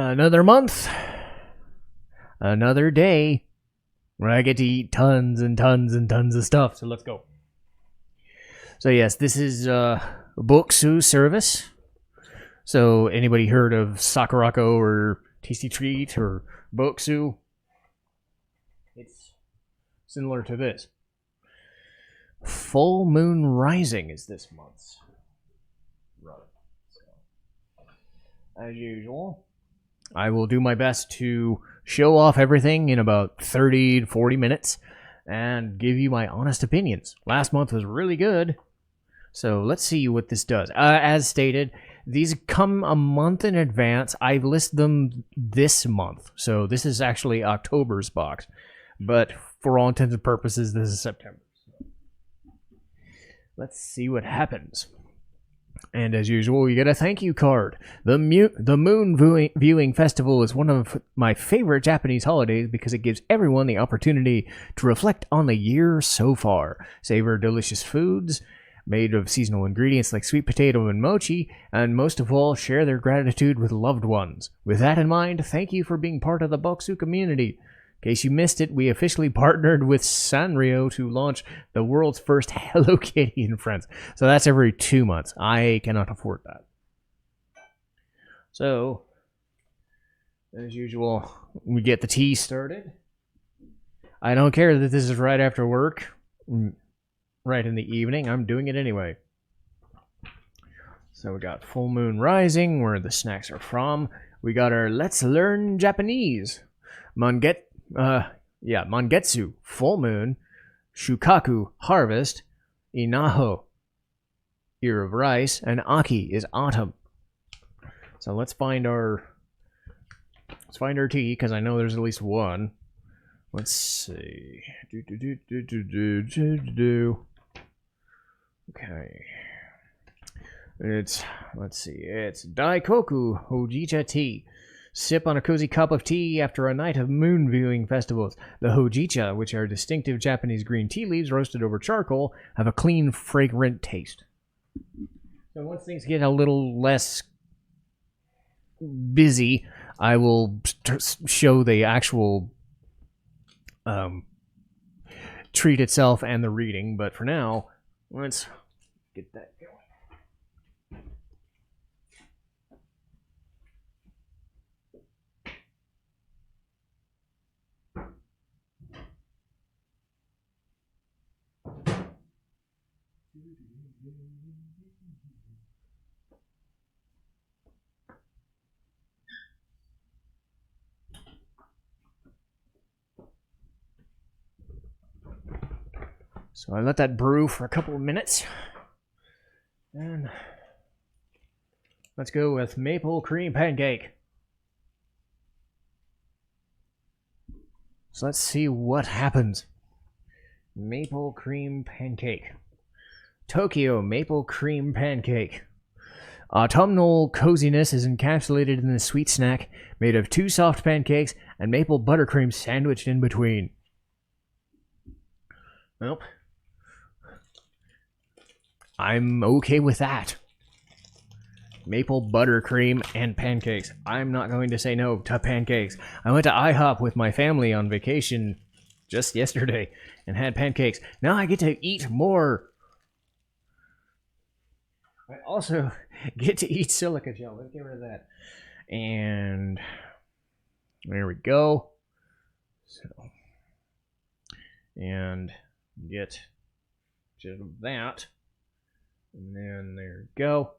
Another month, another day where I get to eat tons and tons and tons of stuff. So let's go. So yes, this is Bokksu service. So anybody heard of Sakurako or Tasty Treat or Bokksu? It's similar to this. Full Moon Rising is this month's run. So, as usual, I will do my best to show off everything in about 30 to 40 minutes and give you my honest opinions. Last month was really good, so let's see what this does. As stated, these come a month in advance. I list them this month, so this is actually October's box, but for all intents and purposes, this is September. So let's see what happens. And as usual, you get a thank you card. The Moon Viewing Festival is one of my favorite Japanese holidays because it gives everyone the opportunity to reflect on the year so far, savor delicious foods made of seasonal ingredients like sweet potato and mochi, and most of all, share their gratitude with loved ones. With that in mind, thank you for being part of the Bokksu community. In case you missed it, we officially partnered with Sanrio to launch the world's first Hello Kitty and Friends. So that's every 2 months. I cannot afford that. So, as usual, we get the tea started. I don't care that this is right after work, right in the evening. I'm doing it anyway. So we got Full Moon Rising, where the snacks are from. We got our Let's Learn Japanese. Mangetsu, Full Moon, Shukaku, Harvest, Inaho, Ear of Rice, and Aki is Autumn. So let's find our tea, because I know there's at least one. Let's see. Okay. It's Daikoku Hojicha tea. Sip on a cozy cup of tea after a night of moon viewing festivals. The hojicha, which are distinctive Japanese green tea leaves roasted over charcoal, have a clean, fragrant taste. So once things get a little less busy, I will show the actual treat itself and the reading. But for now, let's get that going. So I let that brew for a couple of minutes. And let's go with maple cream pancake. So let's see what happens. Maple cream pancake. Tokyo maple cream pancake. Autumnal coziness is encapsulated in this sweet snack made of 2 soft pancakes and maple buttercream sandwiched in between. Well, I'm okay with that. Maple buttercream and pancakes. I'm not going to say no to pancakes. I went to IHOP with my family on vacation just yesterday and had pancakes. Now I get to eat more. I also get to eat silica gel. Let's get rid of that. And there we go. So, and get just that. And then there we go.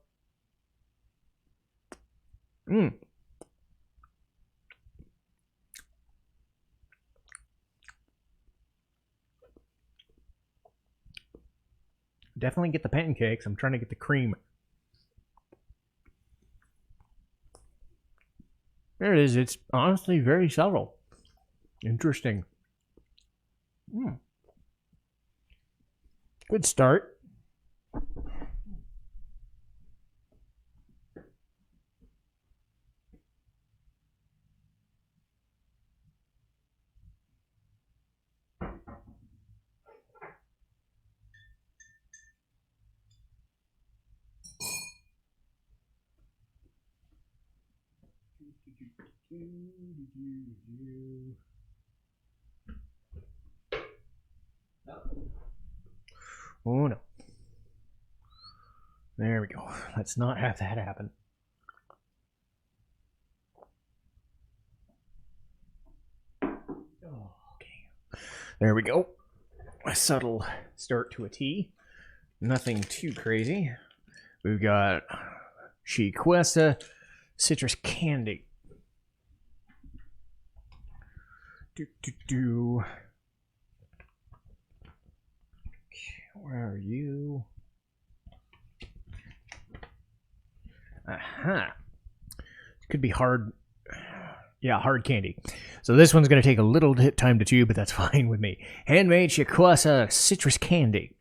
Definitely get the pancakes. I'm trying to get the cream. There it is. It's honestly very subtle. Interesting. Good start. Oh no. There we go. Let's not have that happen. Okay. There we go. A subtle start to a tea. Nothing too crazy. We've got Chiquesa citrus candy. Where are you? Aha. Could be hard. Yeah, hard candy. So this one's going to take a little time to chew, but that's fine with me. Handmade Chiquesa citrus candy.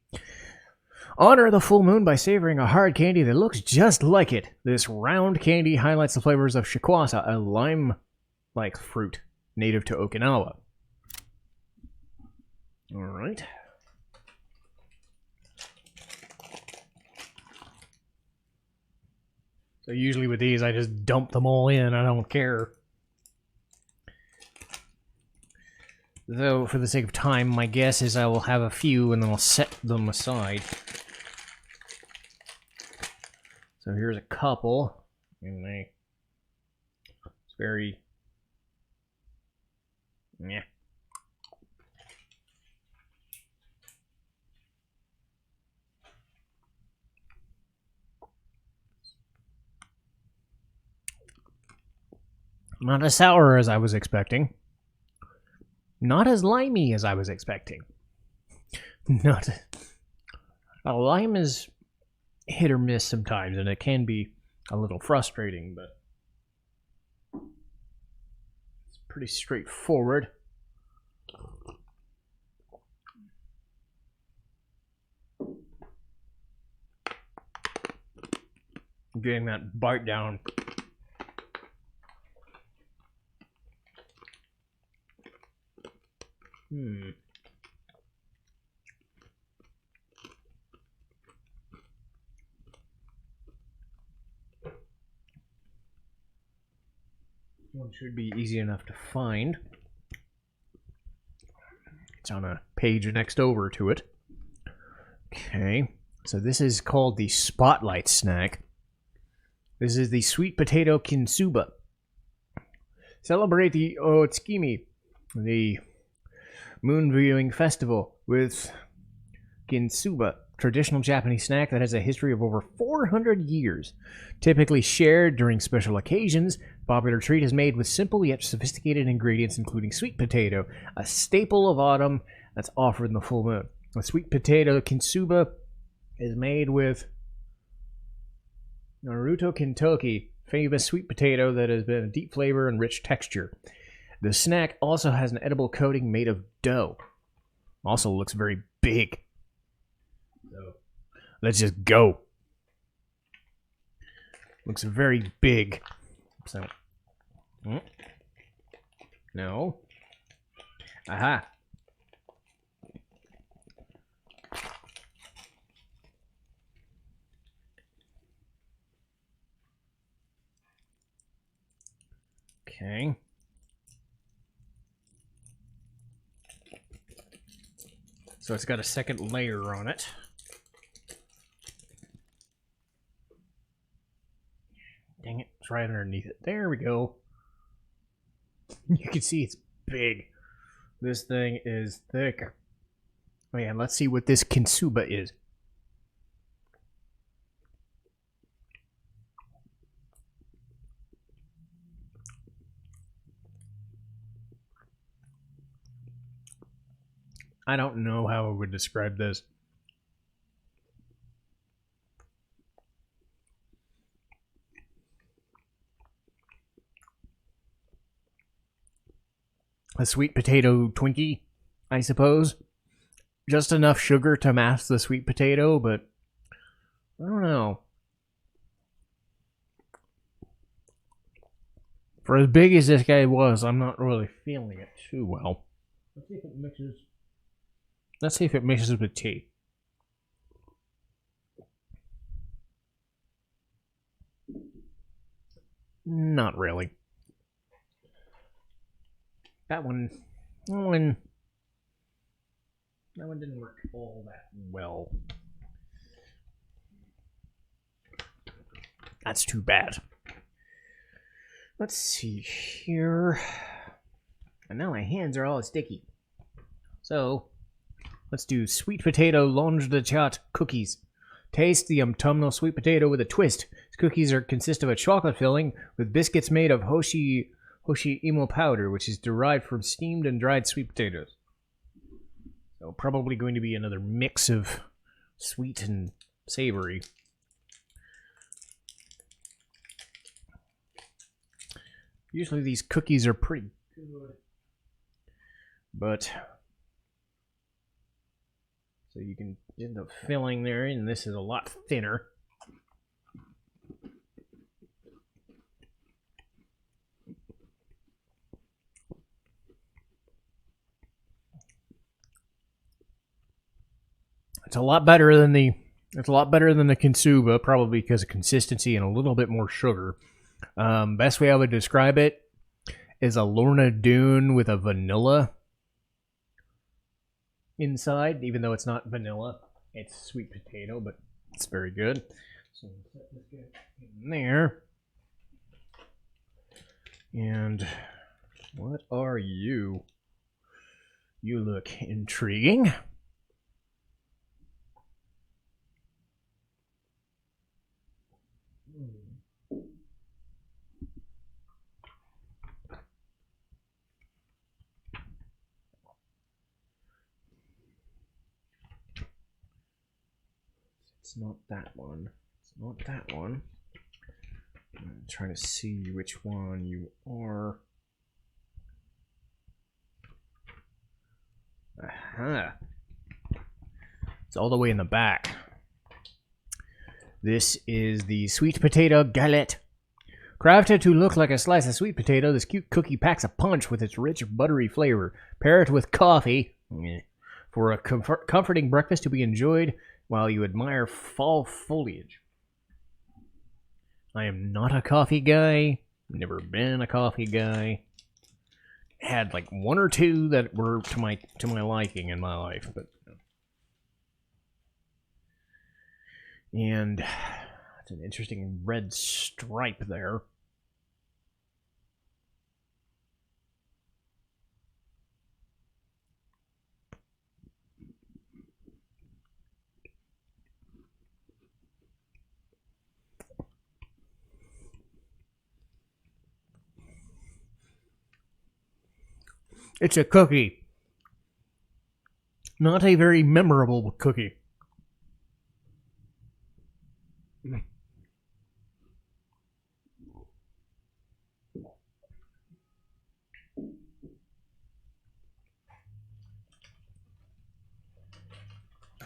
Honor the full moon by savoring a hard candy that looks just like it. This round candy highlights the flavors of Chiquesa, a lime-like fruit native to Okinawa. All right. So usually with these, I just dump them all in. I don't care. Though, for the sake of time, my guess is I will have a few and then I'll set them aside. So here's a couple. And it's very... yeah. Not as sour as I was expecting. Not as limey as I was expecting. Not... a lime is hit or miss sometimes, and it can be a little frustrating, but it's pretty straightforward. Getting that bite down. One should be easy enough to find. It's on a page next over to it. Okay, so this is called the Spotlight Snack. This is the sweet potato kinsuba. Celebrate the Otsukimi, the moon viewing festival, with kinsuba, traditional Japanese snack that has a history of over 400 years. Typically shared during special occasions, the popular treat is made with simple yet sophisticated ingredients, including sweet potato, a staple of autumn that's offered in the full moon. The sweet potato kinsuba is made with Naruto Kentucky, famous sweet potato that has been a deep flavor and rich texture. The snack also has an edible coating made of dough. Also looks very big. So let's just go. Looks very big. So no. Aha. Okay. So it's got a second layer on it. Dang it, it's right underneath it. There we go. You can see it's big. This thing is thick. Man, let's see what this kinsuba is. I don't know how I would describe this. A sweet potato Twinkie, I suppose. Just enough sugar to mask the sweet potato, but I don't know. For as big as this guy was, I'm not really feeling it too well. Let's see if it mixes. Let's see if it mixes with tea. Not really. that one didn't work all that well. That's too bad. Let's see here. And now my hands are all sticky. So, let's do sweet potato langue de chat cookies. Taste the autumnal sweet potato with a twist. These cookies consist of a chocolate filling with biscuits made of hoshi imo powder, which is derived from steamed and dried sweet potatoes. So probably going to be another mix of sweet and savory. Usually these cookies are pretty good. But so you can get the filling there, and this is a lot thinner. It's a lot better than the Kinsuba, probably because of consistency and a little bit more sugar. Best way I would describe it is a Lorna Doone with a vanilla inside, even though it's not vanilla. It's sweet potato, but it's very good. So set this guy in there. And what are you? You look intriguing. It's not that one. It's not that one. I'm trying to see which one you are. Aha. It's all the way in the back. This is the sweet potato galette. Crafted to look like a slice of sweet potato, this cute cookie packs a punch with its rich, buttery flavor. Pair it with coffee for a comforting breakfast to be enjoyed while you admire fall foliage. I am not a coffee guy. Never been a coffee guy. Had like one or two that were to my liking in my life, but and it's an interesting red stripe there. It's a cookie. Not a very memorable cookie.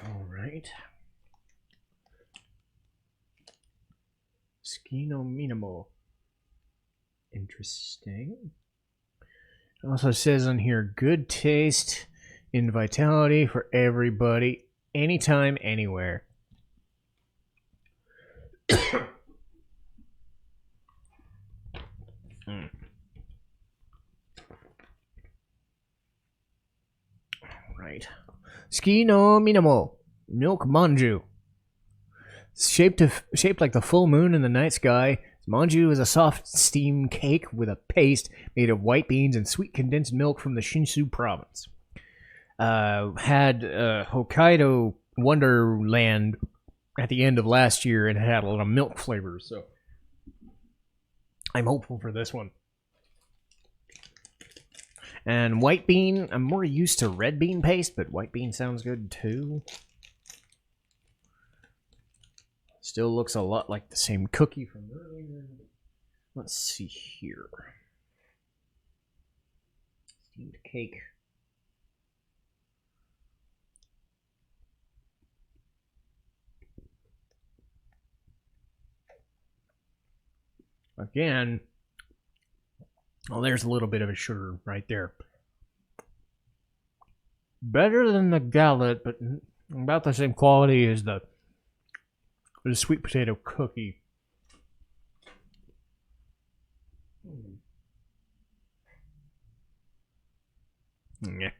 All right. Skino Minimo. Interesting. It also says on here, good taste and vitality for everybody, anytime, anywhere. Right. Ski no Minamo. Milk Manju. Shaped like the full moon in the night sky, Manju is a soft steam cake with a paste made of white beans and sweet condensed milk from the Shinsu province. Had Hokkaido Wonderland at the end of last year and had a lot of milk flavors, so I'm hopeful for this one. And white bean, I'm more used to red bean paste, but white bean sounds good too. Still looks a lot like the same cookie from earlier. Let's see here. Steamed cake. Again, well, there's a little bit of a sugar right there. Better than the galette, but about the same quality as the sweet potato cookie. Yeah.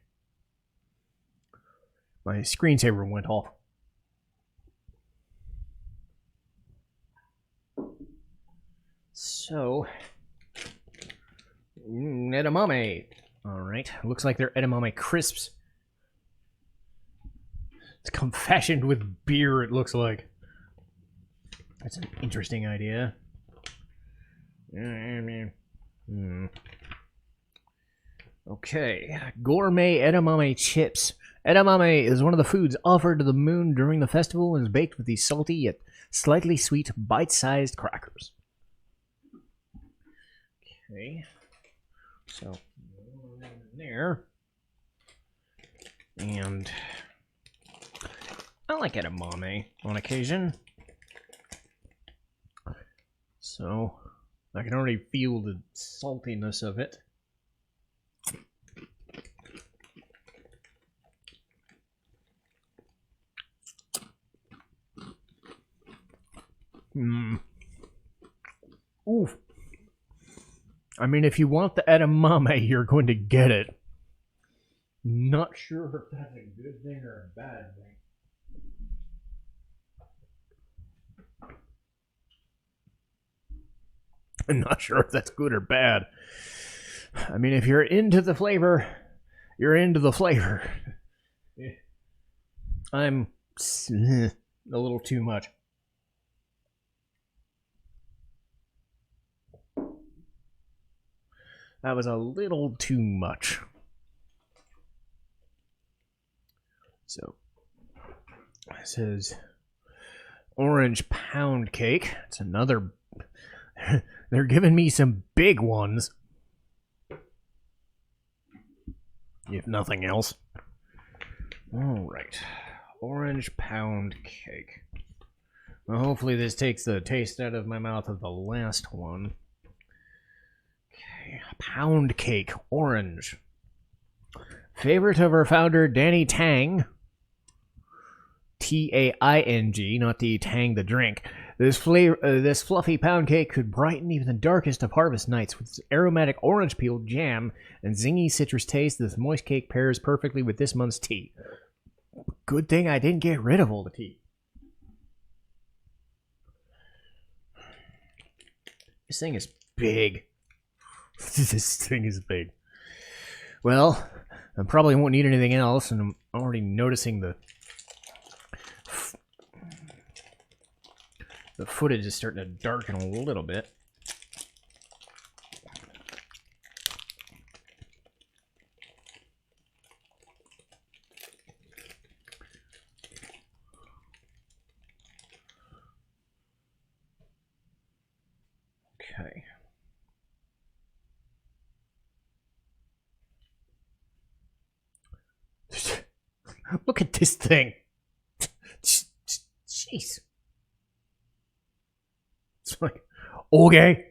My screensaver went off. So, edamame. Alright, looks like they're edamame crisps. It's confectioned with beer, it looks like. That's an interesting idea. Okay, gourmet edamame chips. Edamame is one of the foods offered to the moon during the festival and is baked with these salty yet slightly sweet bite-sized crackers. Okay, so there, and I like edamame on occasion, so I can already feel the saltiness of it. Oof. I mean, if you want the edamame, you're going to get it. Not sure if that's a good thing or a bad thing. I'm not sure if that's good or bad. I mean, if you're into the flavor, you're into the flavor. I'm a little too much. That was a little too much. So, this is orange pound cake. It's another... They're giving me some big ones. If nothing else. Alright. Orange pound cake. Well, hopefully this takes the taste out of my mouth of the last one. Okay, pound cake, orange. Favorite of our founder, Danny Tang. T-A-I-N-G, not the Tang the drink. This fluffy pound cake could brighten even the darkest of harvest nights with its aromatic orange peel, jam, and zingy citrus taste. This moist cake pairs perfectly with this month's tea. Good thing I didn't get rid of all the tea. This thing is big. This thing is big. Well, I probably won't need anything else, and I'm already noticing the footage is starting to darken a little bit. Okay. Look at this thing. Jeez. It's like, okay.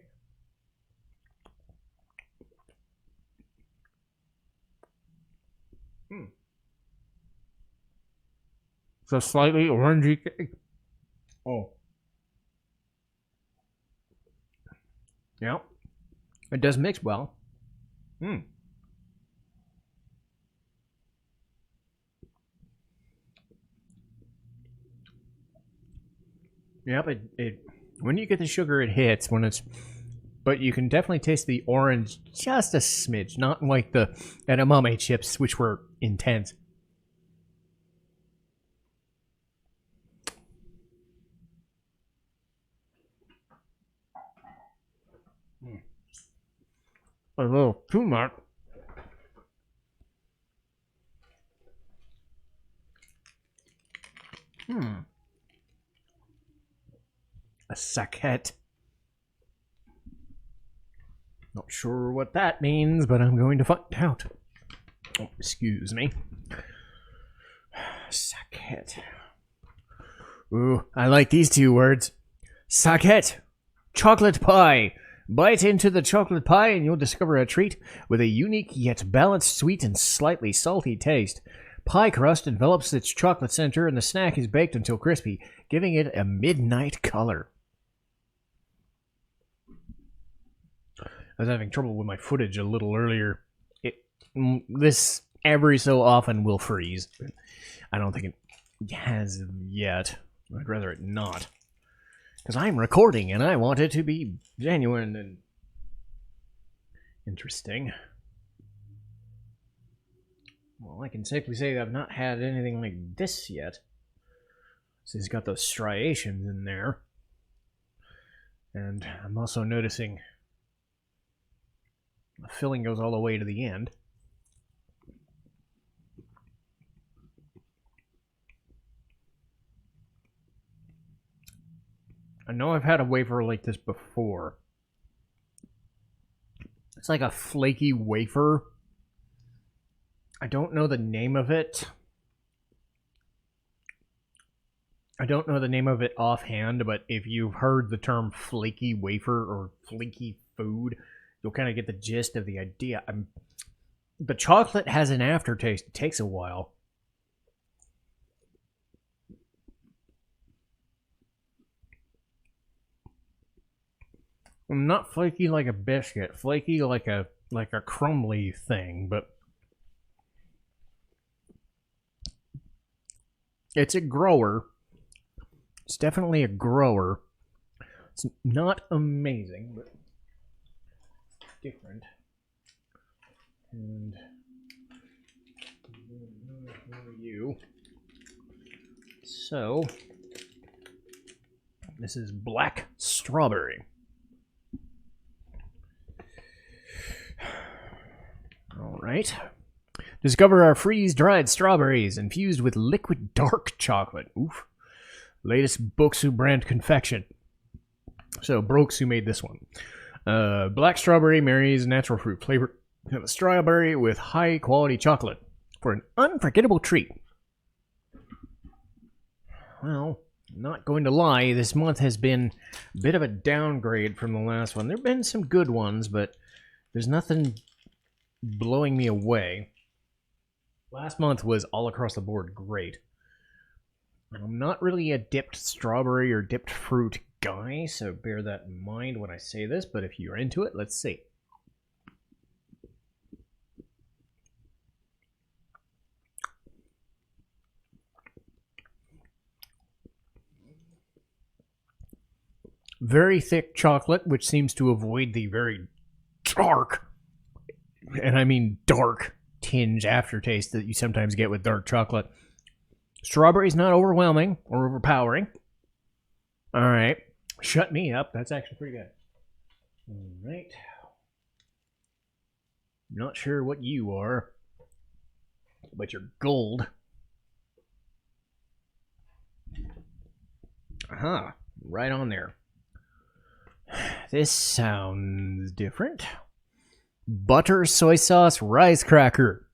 It's a slightly orangey cake. Oh. Yeah. It does mix well. Yep, it when you get the sugar, it hits when it's, but you can definitely taste the orange just a smidge, not like the edamame chips, which were intense. A little too much. A saquette. Not sure what that means, but I'm going to find out. Oh, excuse me. Saquette. Ooh, I like these two words. Saquette. Chocolate pie. Bite into the chocolate pie and you'll discover a treat with a unique yet balanced sweet and slightly salty taste. Pie crust envelops its chocolate center and the snack is baked until crispy, giving it a midnight color. I was having trouble with my footage a little earlier. This every so often will freeze. I don't think it has yet. I'd rather it not. Because I'm recording and I want it to be genuine and interesting. Well, I can safely say that I've not had anything like this yet. So he's got those striations in there. And I'm also noticing the filling goes all the way to the end. I know I've had a wafer like this before. It's like a flaky wafer. I don't know the name of it. I don't know the name of it offhand, but if you've heard the term flaky wafer or flaky food, you'll kind of get the gist of the idea. The chocolate has an aftertaste. It takes a while. Not flaky like a biscuit, flaky like a crumbly thing, but it's a grower. It's definitely a grower. It's not amazing, but different. And you. So this is black strawberry. All right. Discover our freeze-dried strawberries infused with liquid dark chocolate. Oof. Latest Bokksu brand confection. So, Bokksu made this one. Black strawberry marries natural fruit flavor of strawberry with high-quality chocolate for an unforgettable treat. Well, not going to lie, this month has been a bit of a downgrade from the last one. There have been some good ones, but there's nothing blowing me away. Last month was all across the board great. I'm not really a dipped strawberry or dipped fruit guy, so bear that in mind when I say this, but if you're into it, let's see. Very thick chocolate, which seems to avoid the very dark, and I mean dark, tinge aftertaste that you sometimes get with dark chocolate. Strawberry's not overwhelming or overpowering. All right. Shut me up. That's actually pretty good. All right. Not sure what you are, but you're gold. Aha. Right on there. This sounds different. Butter soy sauce rice cracker.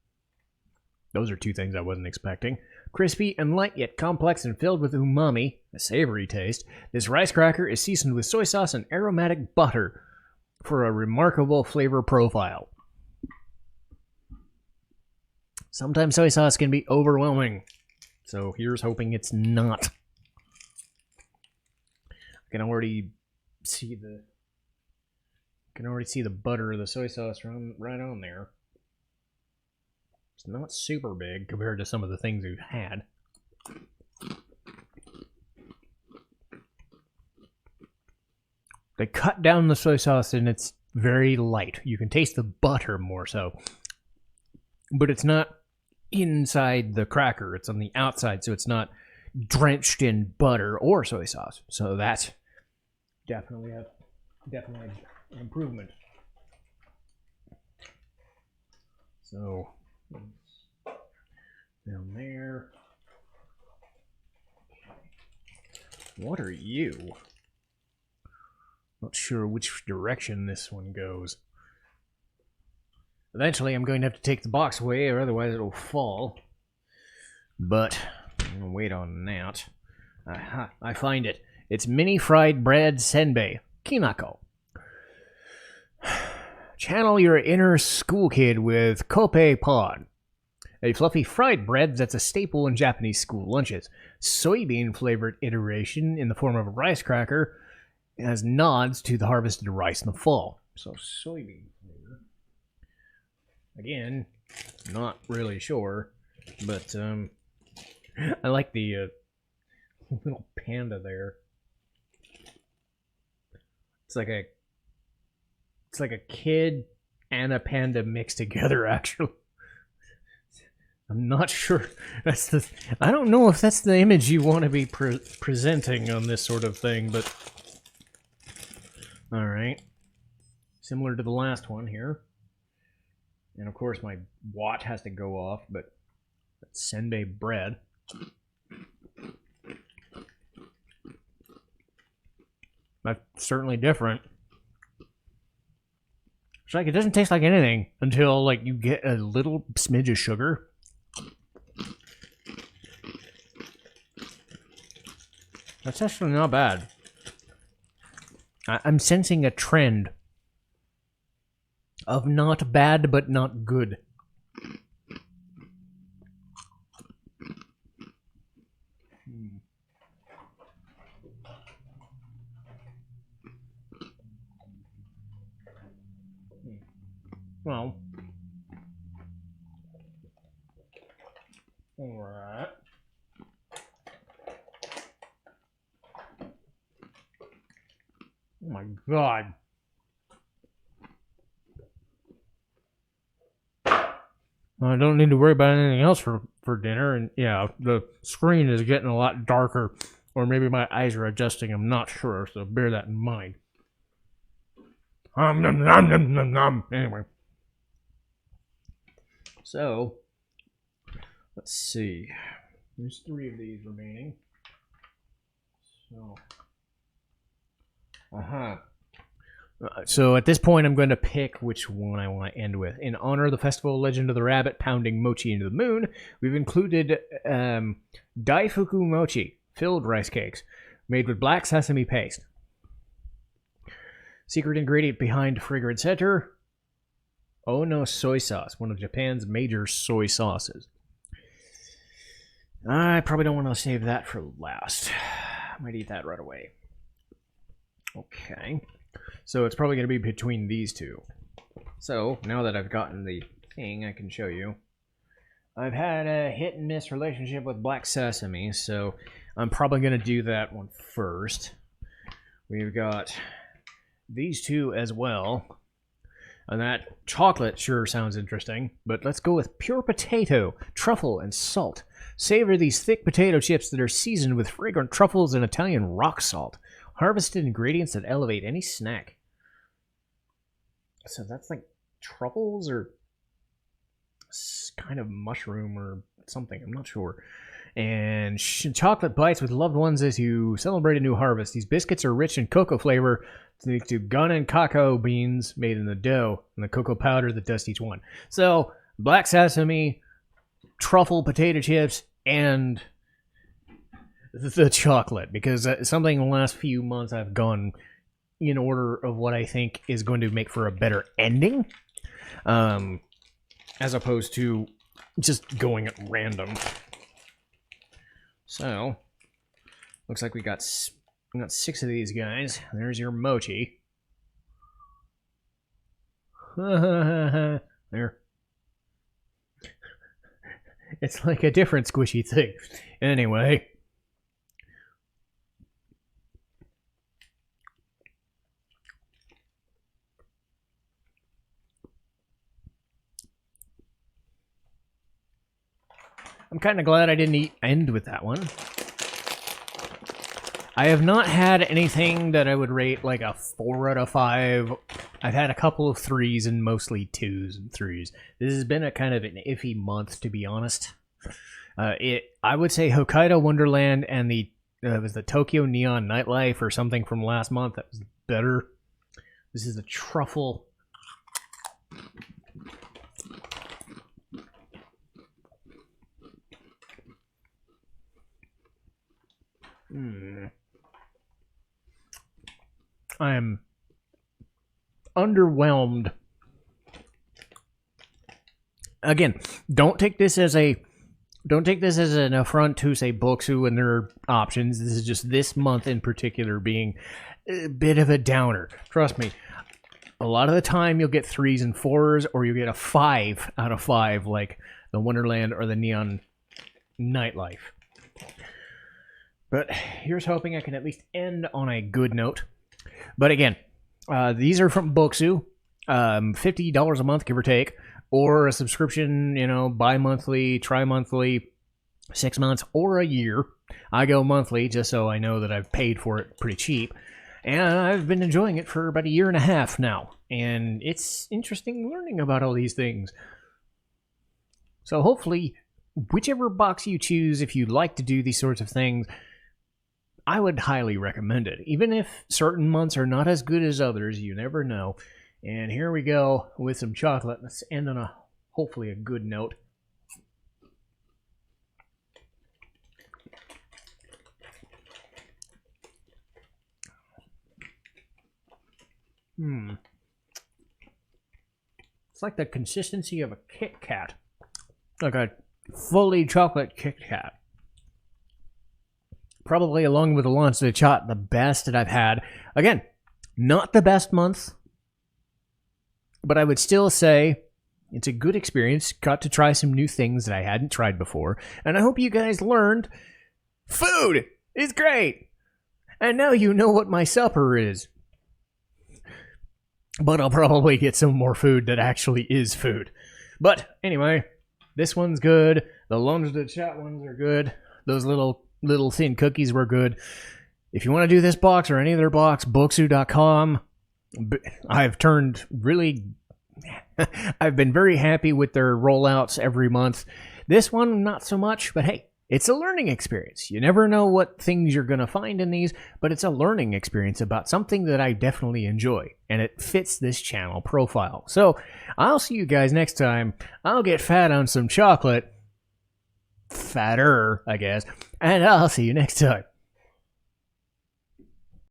Those are two things I wasn't expecting. Crispy and light, yet complex and filled with umami, a savory taste. This rice cracker is seasoned with soy sauce and aromatic butter for a remarkable flavor profile. Sometimes soy sauce can be overwhelming, so here's hoping it's not. I can already see the butter of the soy sauce right on there. It's not super big compared to some of the things we've had. They cut down the soy sauce and it's very light. You can taste the butter more so. But it's not inside the cracker. It's on the outside, so it's not drenched in butter or soy sauce. So that's definitely an improvement. So down there. What are you? Not sure which direction this one goes. Eventually I'm going to have to take the box away or otherwise it'll fall. But I'm gonna wait on that. Aha, I find it. It's mini fried bread senbei, kinako. Channel your inner school kid with Kope Pod, a fluffy fried bread that's a staple in Japanese school lunches. Soybean-flavored iteration in the form of a rice cracker has nods to the harvested rice in the fall. So soybean flavor. Again, Not really sure, but I like the little panda there. It's like a kid and a panda mixed together, actually. I'm not sure. I don't know if that's the image you want to be presenting on this sort of thing, but all right. Similar to the last one here. And of course my watt has to go off, but that's senbei bread. That's certainly different. It's like it doesn't taste like anything until like you get a little smidge of sugar. That's actually not bad. I'm sensing a trend of not bad but not good. Well, all right. Oh my god. I don't need to worry about anything else for dinner, and yeah, the screen is getting a lot darker, or maybe my eyes are adjusting, I'm not sure, so bear that in mind. Anyway. So, let's see. There's 3 of these remaining. So, so at this point, I'm going to pick which one I want to end with. In honor of the festival Legend of the Rabbit pounding mochi into the moon, we've included Daifuku Mochi, filled rice cakes, made with black sesame paste. Secret ingredient behind fragrant center, Ono soy sauce, one of Japan's major soy sauces. I probably don't want to save that for last. I might eat that right away. Okay. So it's probably going to be between these two. So, now that I've gotten the thing, I can show you. I've had a hit and miss relationship with black sesame, so I'm probably going to do that one first. We've got these two as well. And that chocolate sure sounds interesting, but let's go with pure potato, truffle, and salt. Savor these thick potato chips that are seasoned with fragrant truffles and Italian rock salt. Harvested ingredients that elevate any snack. So that's like truffles or kind of mushroom or something. I'm not sure. And chocolate bites with loved ones as you celebrate a new harvest. These biscuits are rich in cocoa flavor to gun and cacao beans made in the dough and the cocoa powder that does each one. So black sesame, truffle potato chips, and the chocolate, because something in the last few months I've gone in order of what I think is going to make for a better ending, as opposed to just going at random. So, looks like we got 6 of these guys. There's your mochi. There. It's like a different squishy thing. Anyway. I'm kind of glad I didn't end with that one. I have not had anything that I would rate like a 4 out of 5. I've had a couple of 3s and mostly 2s and 3s. This has been a kind of an iffy month, to be honest. I would say Hokkaido Wonderland and was the Tokyo Neon Nightlife or something from last month that was better. This is a truffle. I am underwhelmed. Again, don't take this as an affront to, say, Bokksu and their options. This is just this month in particular being a bit of a downer. Trust me. a lot of the time you'll get 3s and 4s, or you'll get a 5 out of 5, like the Wonderland or the Neon Nightlife. But here's hoping I can at least end on a good note. But again, these are from Bokksu, $50 a month, give or take, or a subscription, bi-monthly, tri-monthly, 6 months, or a year. I go monthly just so I know that I've paid for it pretty cheap. And I've been enjoying it for about a year and a half now. And it's interesting learning about all these things. So hopefully, whichever box you choose, if you like to do these sorts of things, I would highly recommend it. Even if certain months are not as good as others, you never know. And here we go with some chocolate. Let's end on hopefully a good note. It's like the consistency of a Kit Kat. Like a fully chocolate Kit Kat. Probably along with the Langue de Chat, the best that I've had. Again, not the best month, but I would still say it's a good experience. Got to try some new things that I hadn't tried before. And I hope you guys learned food is great. And now you know what my supper is. But I'll probably get some more food that actually is food. But anyway, this one's good. The Langue de Chat ones are good. Those little thin cookies were good. If you want to do this box or any other box, Bokksu.com. I've been very happy with their rollouts every month. This one, not so much, but hey, it's a learning experience. You never know what things you're going to find in these, but it's a learning experience about something that I definitely enjoy, and it fits this channel profile. So, I'll see you guys next time. I'll get fat on some chocolate. Fatter, I guess. And I'll see you next time.